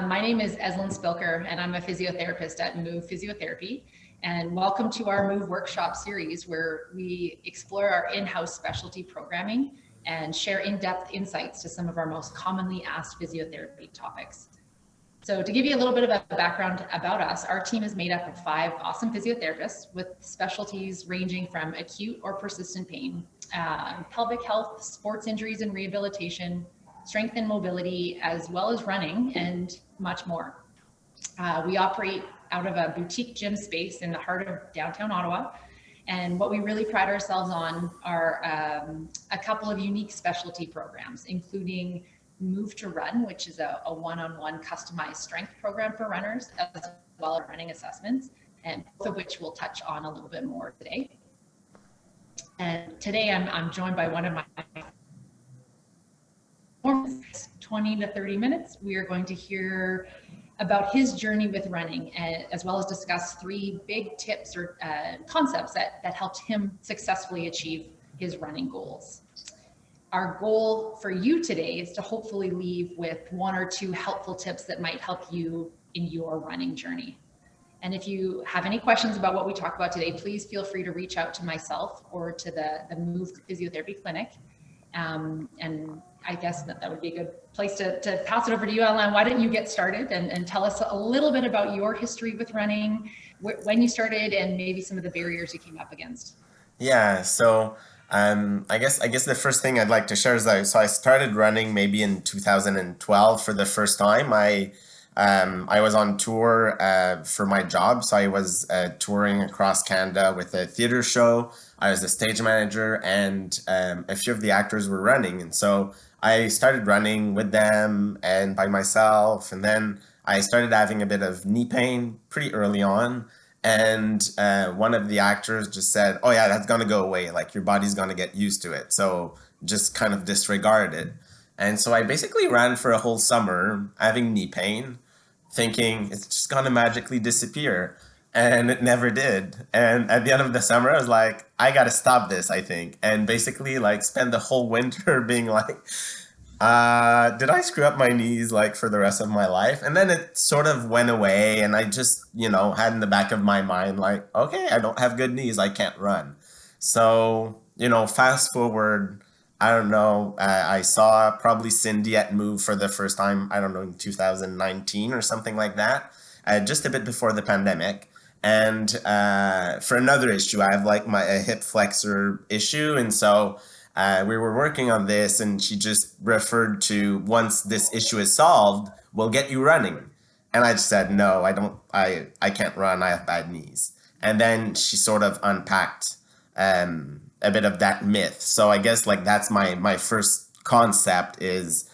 My name is Eslin Spilker, and I'm a physiotherapist at MOOV Physiotherapy. And welcome to our MOOV workshop series, where we explore our in-house specialty programming and share in-depth insights to some of our most commonly asked physiotherapy topics. So to give you a little bit of a background about us, our team is made up of 5 awesome physiotherapists with specialties ranging from acute or persistent pain, pelvic health, sports injuries and rehabilitation, strength and mobility, as well as running, and much more. We operate out of a boutique gym space in the heart of downtown Ottawa. And what we really pride ourselves on are a couple of unique specialty programs, including MOOV to Run, which is a one-on-one customized strength program for runners, as well as running assessments, and both of which we'll touch on a little bit more today. And today I'm joined by one of my 20 to 30 minutes. We are going to hear about his journey with running, as well as discuss 3 big tips or concepts that helped him successfully achieve his running goals. Our goal for you today is to hopefully leave with 1 or 2 helpful tips that might help you in your running journey. And if you have any questions about what we talk about today, please feel free to reach out to myself or to the MOOV Physiotherapy Clinic. And I guess that would be a good place to pass it over to you, Eslin. Why don't you get started and tell us a little bit about your history with running, when you started, and maybe some of the barriers you came up against. Yeah, so I guess the first thing I'd like to share is that I started running maybe in 2012 for the first time. I was on tour for my job, so I was touring across Canada with a theater show. I was the stage manager, and a few of the actors were running, and so I started running with them and by myself, and then I started having a bit of knee pain pretty early on, and one of the actors just said, "Oh yeah, that's gonna go away, like your body's gonna get used to it, so just kind of disregard it." And so I basically ran for a whole summer having knee pain, thinking it's just gonna magically disappear. And it never did. And at the end of the summer, I was like, I gotta stop this, I think. And basically like spend the whole winter being like, did I screw up my knees like for the rest of my life? And then it sort of went away, and I just, had in the back of my mind like, okay, I don't have good knees, I can't run. So, fast forward, I don't know, I saw probably Cindy at MOOV for the first time, I don't know, in 2019 or something like that, just a bit before the pandemic. And for another issue, I have like a hip flexor issue. And so we were working on this, and she just referred to, once this issue is solved, we'll get you running. And I just said, no, I can't run. I have bad knees. And then she sort of unpacked a bit of that myth. So I guess like that's my first concept is,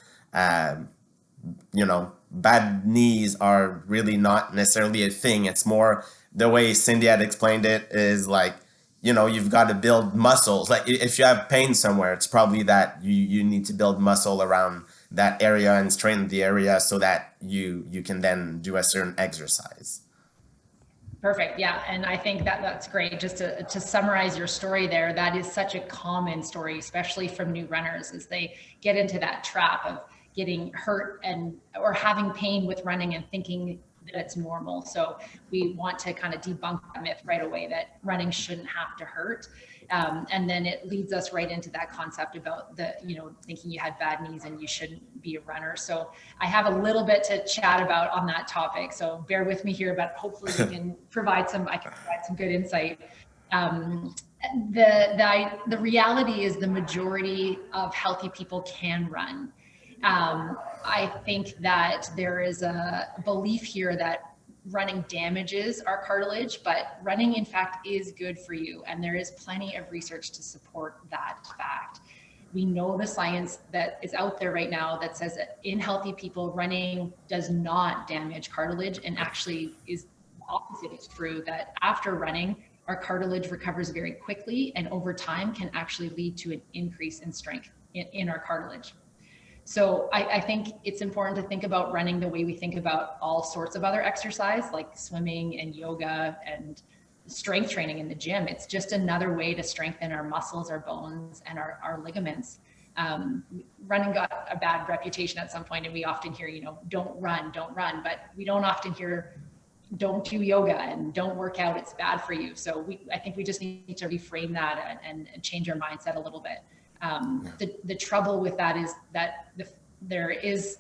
bad knees are really not necessarily a thing. It's more the way Cindy had explained it is like, you've got to build muscles. Like if you have pain somewhere, it's probably that you need to build muscle around that area and strengthen the area so that you can then do a certain exercise. Perfect. Yeah. And I think that's great. Just to summarize your story there, that is such a common story, especially from new runners, as they get into that trap of getting hurt or having pain with running and thinking that it's normal. So we want to kind of debunk that myth right away that running shouldn't have to hurt. And then it leads us right into that concept about thinking you had bad knees and you shouldn't be a runner. So I have a little bit to chat about on that topic. So bear with me here, but hopefully I can provide some good insight. The reality is the majority of healthy people can run. I think that there is a belief here that running damages our cartilage, but running in fact is good for you. And there is plenty of research to support that fact. We know the science that is out there right now that says that in healthy people, running does not damage cartilage, and actually is opposite. It's true that after running, our cartilage recovers very quickly, and over time can actually lead to an increase in strength in our cartilage. So I think it's important to think about running the way we think about all sorts of other exercise, like swimming and yoga and strength training in the gym. It's just another way to strengthen our muscles, our bones, and our ligaments. Running got a bad reputation at some point, and we often hear, don't run, but we don't often hear don't do yoga and don't work out, it's bad for you. So I think we just need to reframe that and change our mindset a little bit. The trouble with that is that there is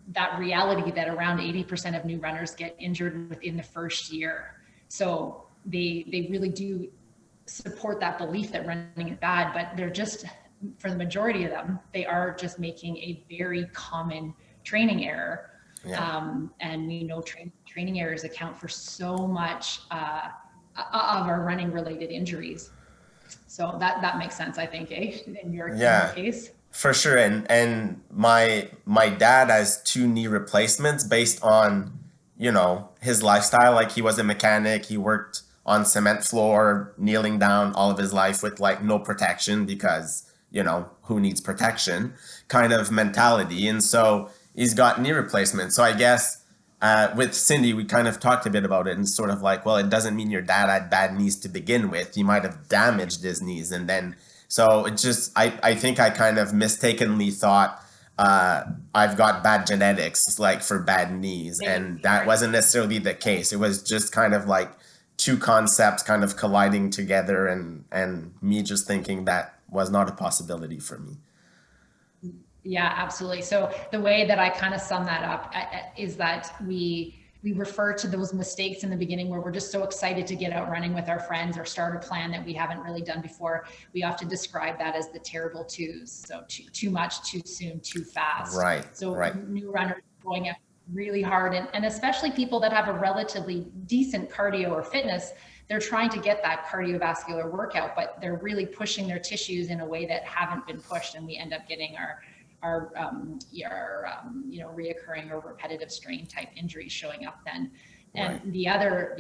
that reality that around 80% of new runners get injured within the first year. So they really do support that belief that running is bad, but they're just, for the majority of them, they are just making a very common training error. And we know training errors account for so much of our running related injuries. So that makes sense, I think, in your case. For sure. And my dad has 2 knee replacements based on, his lifestyle. Like, he was a mechanic, he worked on cement floor, kneeling down all of his life with like no protection because, who needs protection kind of mentality. And so he's got knee replacements. So I guess with Cindy, we kind of talked a bit about it and sort of like, well, it doesn't mean your dad had bad knees to begin with. He might have damaged his knees. And then, so it just, I think I kind of mistakenly thought I've got bad genetics, like for bad knees. And that wasn't necessarily the case. It was just kind of like 2 concepts kind of colliding together, and me just thinking that was not a possibility for me. Yeah, absolutely. So the way that I kind of sum that up is that we refer to those mistakes in the beginning where we're just so excited to get out running with our friends or start a plan that we haven't really done before. We often describe that as the terrible twos. So too much, too soon, too fast. Right. So right. New runners going out really hard, and especially people that have a relatively decent cardio or fitness, they're trying to get that cardiovascular workout, but they're really pushing their tissues in a way that haven't been pushed, and we end up getting our reoccurring or repetitive strain type injuries showing up then. And right. the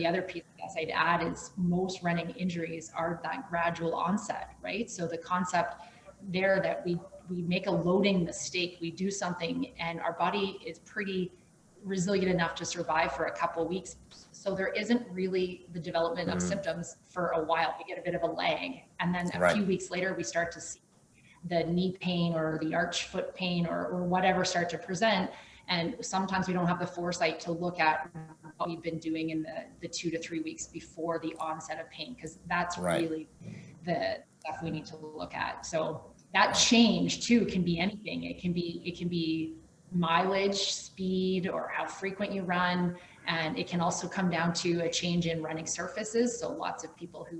other piece I'd add is most running injuries are that gradual onset, right? So the concept there that we make a loading mistake, we do something, and our body is pretty resilient enough to survive for a couple of weeks. So there isn't really the development of symptoms for a while. We get a bit of a lag, and then a few weeks later, we start to see the knee pain or the arch foot pain or whatever start to present. And sometimes we don't have the foresight to look at what we've been doing in the 2 to 3 weeks before the onset of pain, because that's really the stuff we need to look at. So that change too can be anything. It can be mileage, speed, or how frequent you run. And it can also come down to a change in running surfaces. So lots of people who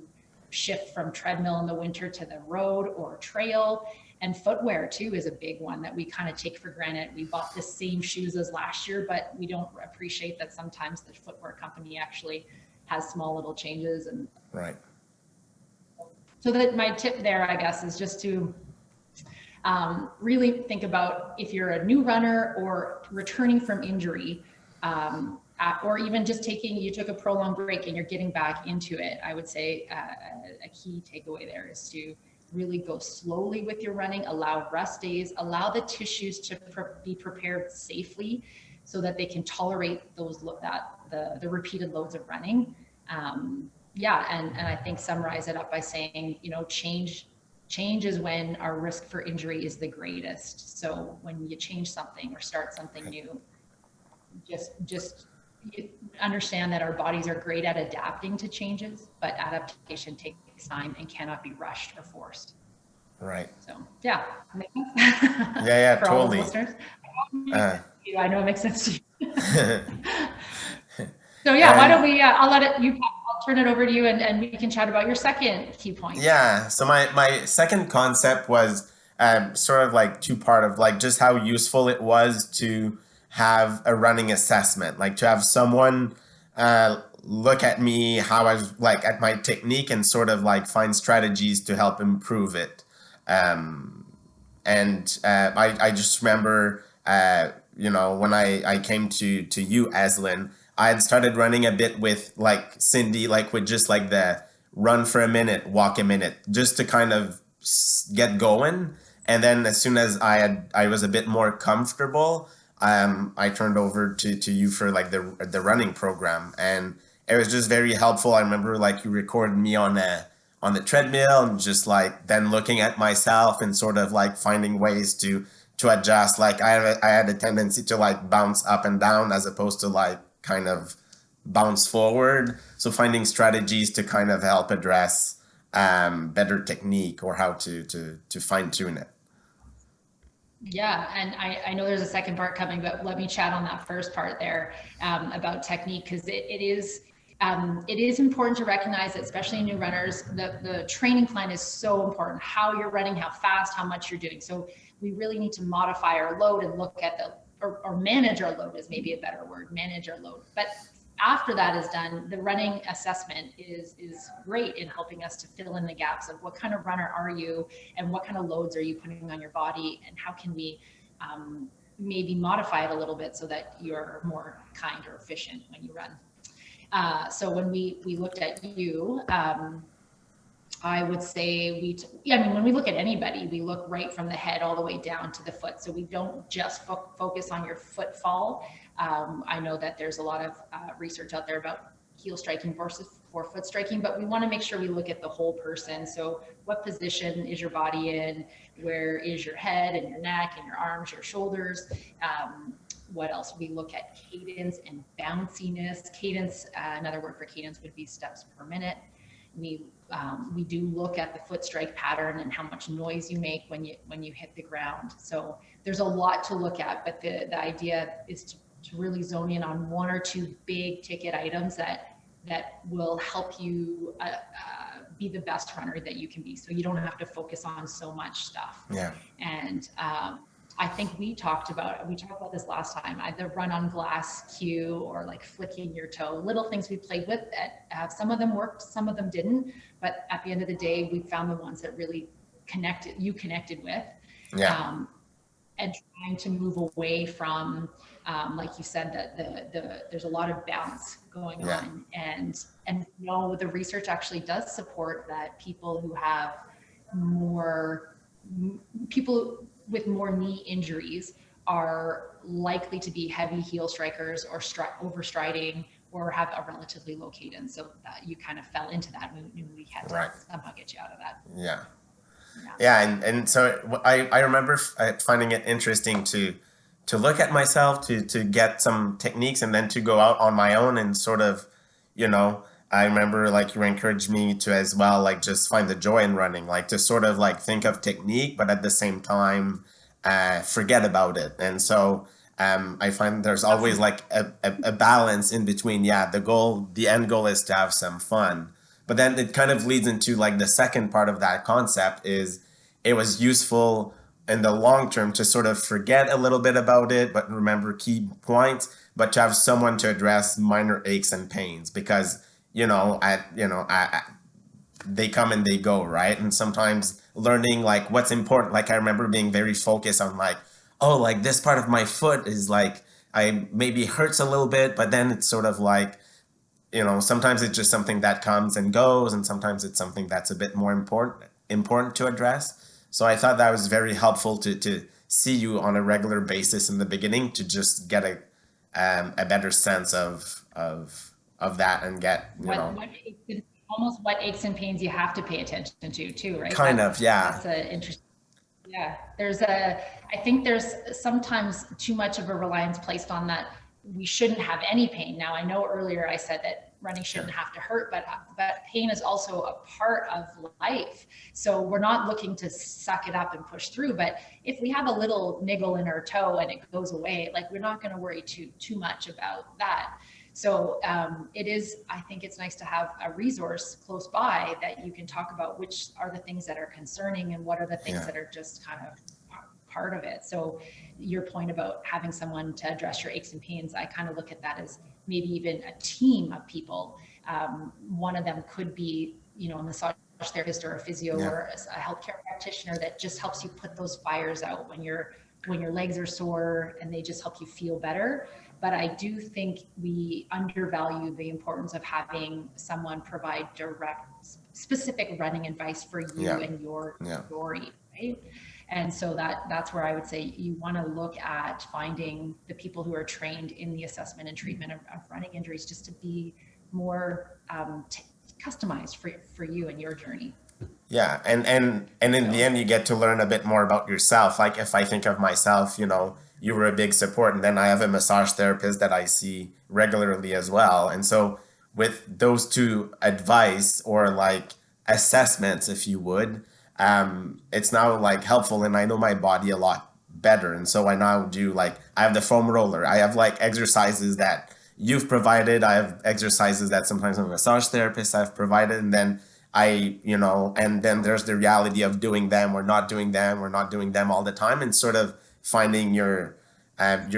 shift from treadmill in the winter to the road or trail. And footwear too is a big one that we kind of take for granted. We bought the same shoes as last year, but we don't appreciate that sometimes the footwear company actually has small little changes. And so that my tip there, I guess, is just to really think about if you're a new runner or returning from injury, or even just you took a prolonged break and you're getting back into it. I would say a key takeaway there is to really go slowly with your running, allow rest days, allow the tissues to be prepared safely so that they can tolerate the repeated loads of running. And I think summarize it up by saying, change is when our risk for injury is the greatest. So when you change something or start something new, just understand that our bodies are great at adapting to changes, but adaptation takes time and cannot be rushed or forced. Right. So yeah. Yeah, For totally. all the listeners. I know it makes sense to you. So yeah, why don't we, I'll turn it over to you and we can chat about your second key point. Yeah. So my second concept was sort of like 2-part of like just how useful it was to have a running assessment, like to have someone look at me, how I was like at my technique and sort of like find strategies to help improve it. I just remember, when I came to you, Eslin, I had started running a bit with like Cindy, like with just like the run for a minute, walk a minute, just to kind of get going. And then as soon as I was a bit more comfortable, I turned over to you for like the running program, and it was just very helpful. I remember like you recorded me on on the treadmill and just like then looking at myself and sort of like finding ways to adjust. Like I had a tendency to like bounce up and down as opposed to like kind of bounce forward. So finding strategies to kind of help address better technique or how to fine tune it. Yeah, and I know there's a second part coming, but let me chat on that first part there about technique, because it is important to recognize that, especially new runners, the training plan is so important. How you're running, how fast, how much you're doing. So we really need to modify our load and look at or manage our load is maybe a better word, manage our load. But after that is done, the running assessment is great in helping us to fill in the gaps of what kind of runner are you and what kind of loads are you putting on your body, and how can we maybe modify it a little bit so that you're more kind or efficient when you run. So when we looked at you, I would say I mean, when we look at anybody, we look right from the head all the way down to the foot. So we don't just focus on your footfall. I know that there's a lot of research out there about heel striking versus forefoot striking, but we want to make sure we look at the whole person. So what position is your body in? Where is your head and your neck and your arms, your shoulders? What else? We look at cadence and bounciness. Cadence, another word for cadence would be steps per minute. We do look at the foot strike pattern and how much noise you make when you hit the ground. So there's a lot to look at, but the idea is to really zone in on one or two big ticket items that will help you be the best runner that you can be. So you don't have to focus on so much stuff. Yeah. And I think we talked about this last time, either run on glass cue or like flicking your toe, little things we played with that some of them worked, some of them didn't. But at the end of the day, we found the ones that really connected with. Yeah. And trying to move away from, like you said, that there's a lot of bounce going on, and no, the research actually does support that people with more knee injuries are likely to be heavy heel strikers or overstriding or have a relatively low cadence. So that you kind of fell into that. We had to somehow get you out of that. Yeah. Yeah, and so I remember finding it interesting to look at myself, to get some techniques, and then to go out on my own and sort of, I remember like you encouraged me to as well, like just find the joy in running, like to sort of like think of technique, but at the same time, forget about it. And so I find there's always like a balance in between. Yeah, the end goal is to have some fun. But then it kind of leads into like the second part of that concept is it was useful in the long term to sort of forget a little bit about it, but remember key points, but to have someone to address minor aches and pains because, they come and they go, right? And sometimes learning like what's important, like I remember being very focused on like, oh, like this part of my foot is like, I maybe hurts a little bit, but then it's sort of like, sometimes it's just something that comes and goes, and sometimes it's something that's a bit more important to address. So I thought that was very helpful to see you on a regular basis in the beginning to just get a better sense of that and get what aches and pains you have to pay attention to too, right? Kind of, yeah. That's an interesting. Yeah, I think there's sometimes too much of a reliance placed on that. We shouldn't have any pain. Now, I know earlier I said that running shouldn't have to hurt, but pain is also a part of life. So we're not looking to suck it up and push through. But if we have a little niggle in our toe and it goes away, like we're not going to worry too much about that. So I think it's nice to have a resource close by that you can talk about which are the things that are concerning and what are the things that are just kind of part of it. So your point about having someone to address your aches and pains, I kind of look at that as maybe even a team of people. One of them could be, a massage therapist or a physio or a healthcare practitioner that just helps you put those fires out when your legs are sore, and they just help you feel better. But I do think we undervalue the importance of having someone provide direct, specific running advice for you and your story, right? And so that's where I would say you want to look at finding the people who are trained in the assessment and treatment of running injuries, just to be more customized for you and your journey. Yeah, and in the So end, you get to learn a bit more about yourself. Like if I think of myself, you were a big support, and then I have a massage therapist that I see regularly as well. And so with those two advice or like assessments, if you would, it's now like helpful, and I know my body a lot better. And so I now do like I have the foam roller. I have like exercises that you've provided. I have exercises that sometimes a massage therapist I've provided, and then and then there's the reality of doing them or not doing them or not doing them all the time, and sort of finding your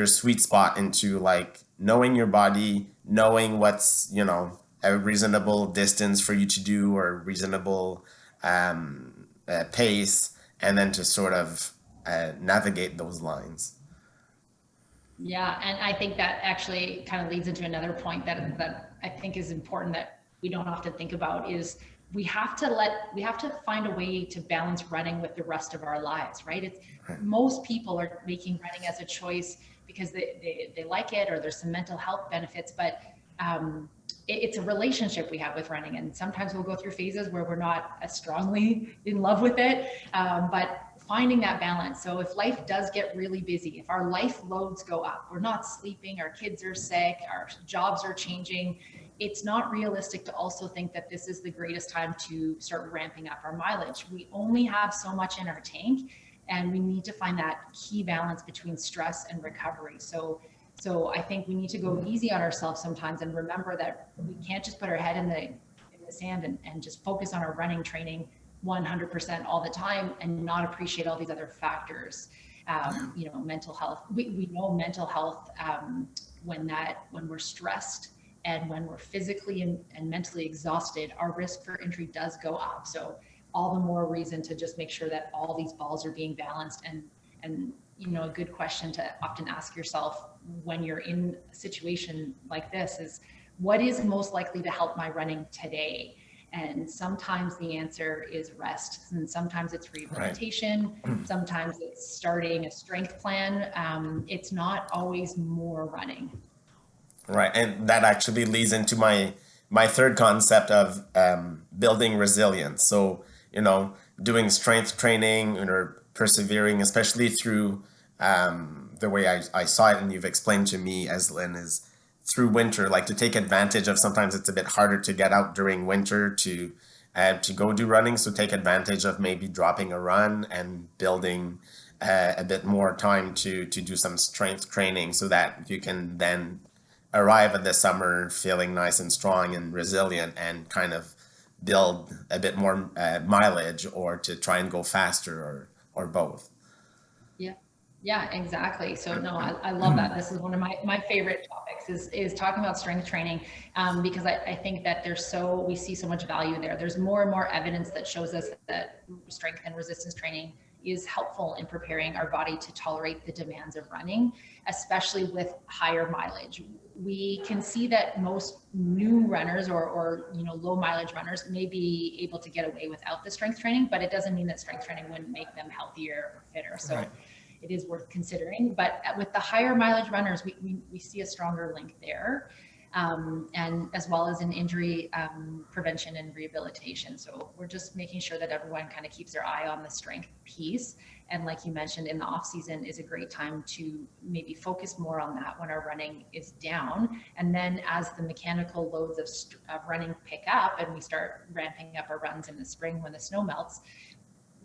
sweet spot into like knowing your body, knowing what's a reasonable distance for you to do or reasonable pace, and then to sort of navigate those lines. yeah, and I think that actually kind of leads into another point that I think is important that we don't often think about is we have to find a way to balance running with the rest of our lives, right? It's most people are making running as a choice because they like it or there's some mental health benefits, but it's a relationship we have with running, and sometimes we'll go through phases where we're not as strongly in love with it, but finding that balance. So if life does get really busy, if our life loads go up, we're not sleeping, our kids are sick, our jobs are changing, it's not realistic to also think that this is the greatest time to start ramping up our mileage. We only have so much in our tank, and we need to find that key balance between stress and recovery. So I think we need to go easy on ourselves sometimes and remember that we can't just put our head in the sand and just focus on our running training 100% all the time and not appreciate all these other factors. Mental health. We know mental health when we're stressed and when we're physically and mentally exhausted, our risk for injury does go up. So all the more reason to just make sure that all these balls are being balanced. And a good question to often ask yourself when you're in a situation like this is, what is most likely to help my running today? And sometimes the answer is rest, and sometimes it's rehabilitation, right. Sometimes it's starting a strength plan. It's not always more running. Right, and that actually leads into my third concept of building resilience. So doing strength training or persevering, especially through the way I saw it, and you've explained to me, Eslin, is through winter, like to take advantage of, sometimes it's a bit harder to get out during winter to go do running. So take advantage of maybe dropping a run and building a bit more time to do some strength training so that you can then arrive at the summer feeling nice and strong and resilient and kind of build a bit more mileage, or to try and go faster, or both. Yeah, exactly. So no, I love that. This is one of my favorite topics is talking about strength training, because I think that we see so much value there. There's more and more evidence that shows us that strength and resistance training is helpful in preparing our body to tolerate the demands of running, especially with higher mileage. We can see that most new runners or low mileage runners may be able to get away without the strength training, but it doesn't mean that strength training wouldn't make them healthier or fitter. So right. It is worth considering, but with the higher mileage runners, we see a stronger link there, and as well as in injury prevention and rehabilitation. So we're just making sure that everyone kind of keeps their eye on the strength piece. And like you mentioned, in the off season is a great time to maybe focus more on that when our running is down. And then as the mechanical loads of running pick up and we start ramping up our runs in the spring when the snow melts,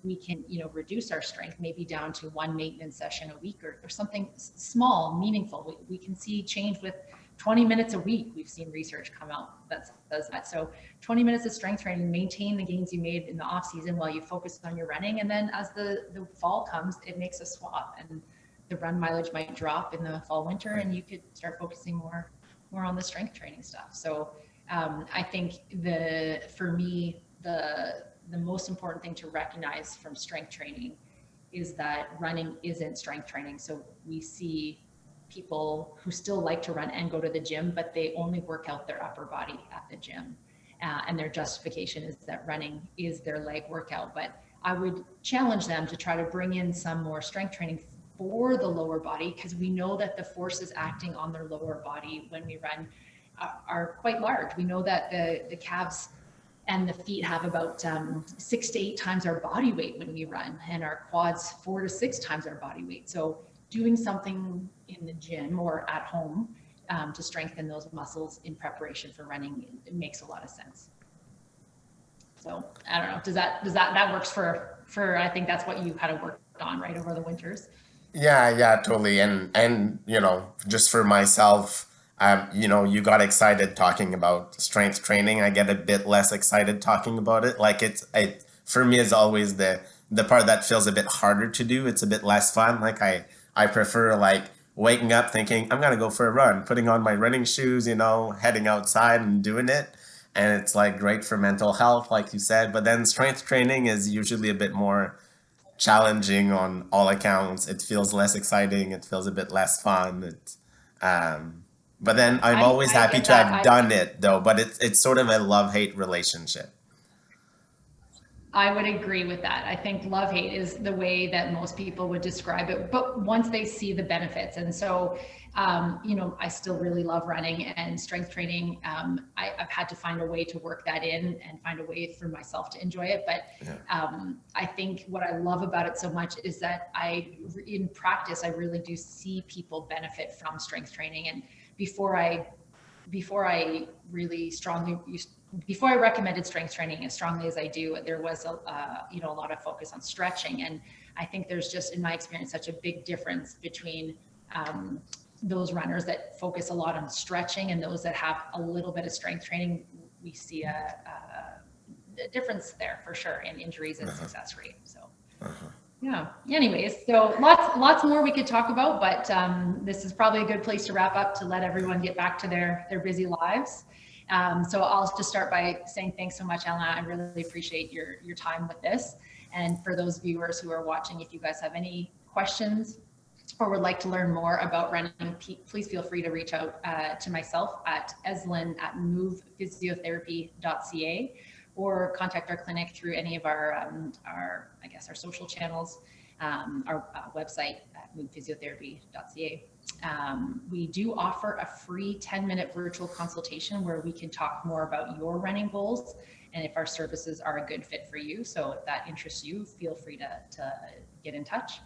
we can reduce our strength maybe down to one maintenance session a week or something small, meaningful. We can see change with 20 minutes a week. We've seen research come out that does that. So 20 minutes of strength training, maintain the gains you made in the off season while you focus on your running. And then as the fall comes, it makes a swap, and the run mileage might drop in the fall, winter, and you could start focusing more on the strength training stuff. So I think for me, the most important thing to recognize from strength training is that running isn't strength training. So we see people who still like to run and go to the gym, but they only work out their upper body at the gym. And their justification is that running is their leg workout. But I would challenge them to try to bring in some more strength training for the lower body, because we know that the forces acting on their lower body when we run are quite large. We know that the calves and the feet have about 6 to 8 times our body weight when we run, and our quads 4 to 6 times our body weight. So doing something in the gym or at home to strengthen those muscles in preparation for running, it makes a lot of sense. So I don't know, that works for I think that's what you kind of worked on right over the winters. Yeah, totally. And just for myself, you got excited talking about strength training. I get a bit less excited talking about it. Like it for me is always the part that feels a bit harder to do. It's a bit less fun. Like I prefer like waking up thinking I'm gonna go for a run, putting on my running shoes, heading outside and doing it. And it's like great for mental health, like you said. But then strength training is usually a bit more challenging on all accounts. It feels less exciting. It feels a bit less fun. But then I'm always I happy get to have that. done it though. But it's sort of a love-hate relationship. I would agree with that. I think love hate is the way that most people would describe it, but once they see the benefits. And so, I still really love running and strength training. I've had to find a way to work that in and find a way for myself to enjoy it. But I think what I love about it so much is that in practice, I really do see people benefit from strength training. And before I really strongly before I recommended strength training as strongly as I do, there was a lot of focus on stretching. And I think there's just, in my experience, such a big difference between those runners that focus a lot on stretching and those that have a little bit of strength training. We see a difference there for sure in injuries and success rate. So. Yeah. Anyways, so lots more we could talk about, but this is probably a good place to wrap up to let everyone get back to their busy lives. So I'll just start by saying thanks so much, Eslin. I really appreciate your time with this. And for those viewers who are watching, if you guys have any questions or would like to learn more about running, please feel free to reach out to myself at eslin@moovphysiotherapy.ca, or contact our clinic through any of our social channels, our website at moovphysiotherapy.ca. We do offer a free 10-minute virtual consultation where we can talk more about your running goals and if our services are a good fit for you. So if that interests you, feel free to get in touch.